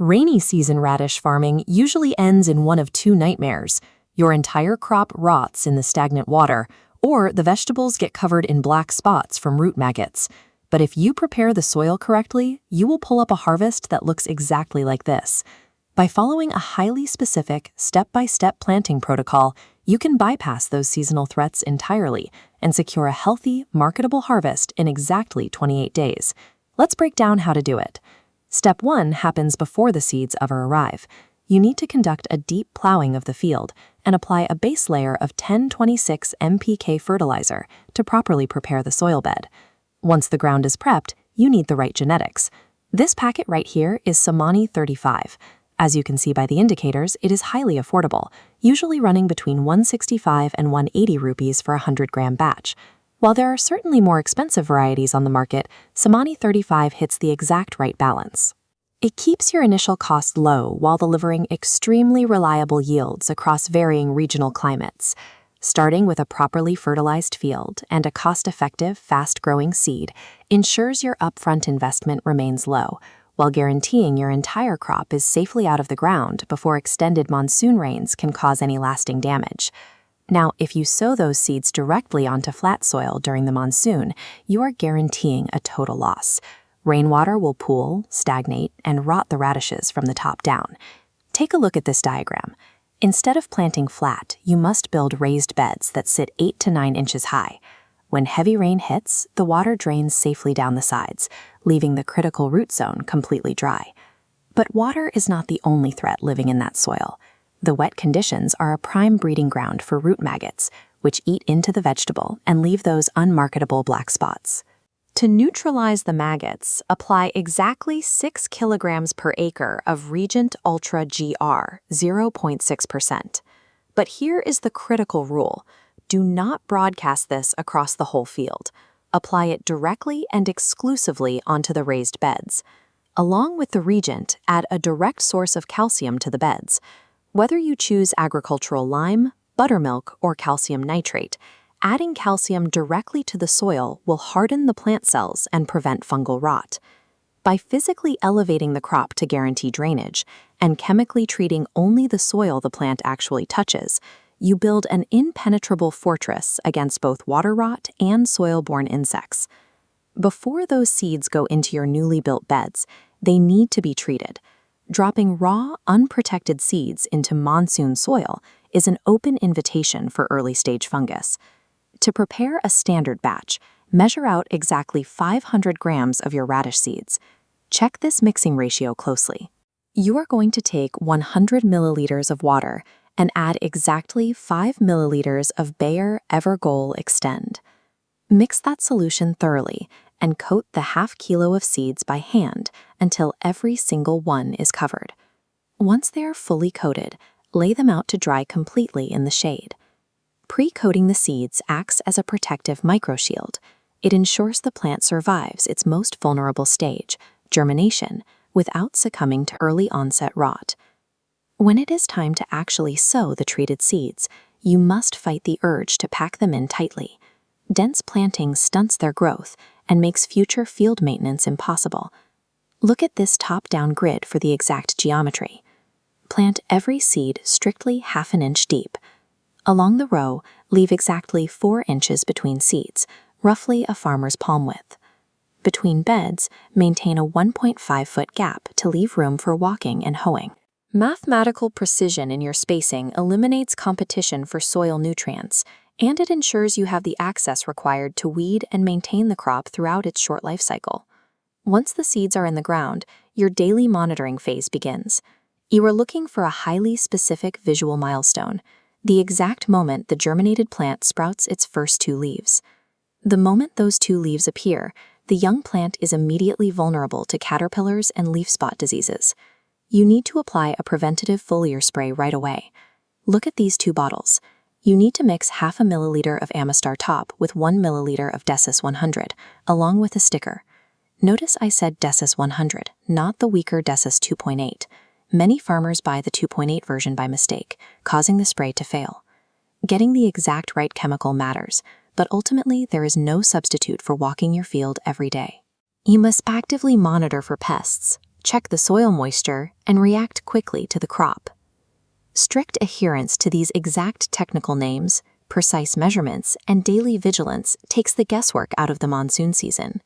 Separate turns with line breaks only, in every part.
Rainy season radish farming usually ends in one of two nightmares. Your entire crop rots in the stagnant water, or the vegetables get covered in black spots from root maggots. But if you prepare the soil correctly, you will pull up a harvest that looks exactly like this. By following a highly specific, step-by-step planting protocol, you can bypass those seasonal threats entirely and secure a healthy, marketable harvest in exactly 28 days. Let's break down how to do it. Step 1 happens before the seeds ever arrive. You need to conduct a deep plowing of the field and apply a base layer of 1026 NPK fertilizer to properly prepare the soil bed. Once the ground is prepped, you need the right genetics. This packet right here is Samani 35. As you can see by the indicators, it is highly affordable, usually running between 165 and 180 rupees for a 100-gram batch. While there are certainly more expensive varieties on the market, Samani 35 hits the exact right balance. It keeps your initial cost low while delivering extremely reliable yields across varying regional climates. Starting with a properly fertilized field and a cost-effective, fast-growing seed ensures your upfront investment remains low, while guaranteeing your entire crop is safely out of the ground before extended monsoon rains can cause any lasting damage. Now, if you sow those seeds directly onto flat soil during the monsoon, you are guaranteeing a total loss. Rainwater will pool, stagnate, and rot the radishes from the top down. Take a look at this diagram. Instead of planting flat, you must build raised beds that sit 8 to 9 inches high. When heavy rain hits, the water drains safely down the sides, leaving the critical root zone completely dry. But water is not the only threat living in that soil. The wet conditions are a prime breeding ground for root maggots, which eat into the vegetable and leave those unmarketable black spots. To neutralize the maggots, apply exactly 6 kilograms per acre of Regent Ultra GR, 0.6%. But here is the critical rule. Do not broadcast this across the whole field. Apply it directly and exclusively onto the raised beds. Along with the Regent, add a direct source of calcium to the beds. Whether you choose agricultural lime, buttermilk, or calcium nitrate, adding calcium directly to the soil will harden the plant cells and prevent fungal rot. By physically elevating the crop to guarantee drainage and chemically treating only the soil the plant actually touches, you build an impenetrable fortress against both water rot and soil-borne insects. Before those seeds go into your newly built beds, they need to be treated. Dropping raw, unprotected seeds into monsoon soil is an open invitation for early-stage fungus. To prepare a standard batch, measure out exactly 500 grams of your radish seeds. Check this mixing ratio closely. You are going to take 100 milliliters of water and add exactly 5 milliliters of Bayer Evergoal Extend. Mix that solution thoroughly and coat the half kilo of seeds by hand until every single one is covered. Once they are fully coated, lay them out to dry completely in the shade. Pre-coating the seeds acts as a protective microshield. It ensures the plant survives its most vulnerable stage, germination, without succumbing to early onset rot. When it is time to actually sow the treated seeds, you must fight the urge to pack them in tightly. Dense planting stunts their growth and makes future field maintenance impossible. Look at this top-down grid for the exact geometry. Plant every seed strictly half an inch deep. Along the row, leave exactly 4 inches between seeds, roughly a farmer's palm width. Between beds, maintain a 1.5-foot gap to leave room for walking and hoeing. Mathematical precision in your spacing eliminates competition for soil nutrients, and it ensures you have the access required to weed and maintain the crop throughout its short life cycle. Once the seeds are in the ground, your daily monitoring phase begins. You are looking for a highly specific visual milestone, the exact moment the germinated plant sprouts its first 2 leaves. The moment those 2 leaves appear, the young plant is immediately vulnerable to caterpillars and leaf spot diseases. You need to apply a preventative foliar spray right away. Look at these 2 bottles. You need to mix half a milliliter of Amistar Top with 1 milliliter of Decis 100, along with a sticker. Notice I said Decis 100, not the weaker Decis 2.8. Many farmers buy the 2.8 version by mistake, causing the spray to fail. Getting the exact right chemical matters, but ultimately there is no substitute for walking your field every day. You must actively monitor for pests. check the soil moisture, and react quickly to the crop. Strict adherence to these exact technical names, precise measurements, and daily vigilance takes the guesswork out of the monsoon season.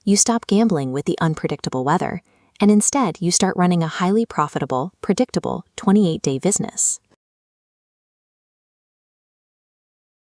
You stop gambling with the unpredictable weather, and instead you start running a highly profitable, predictable 28-day business.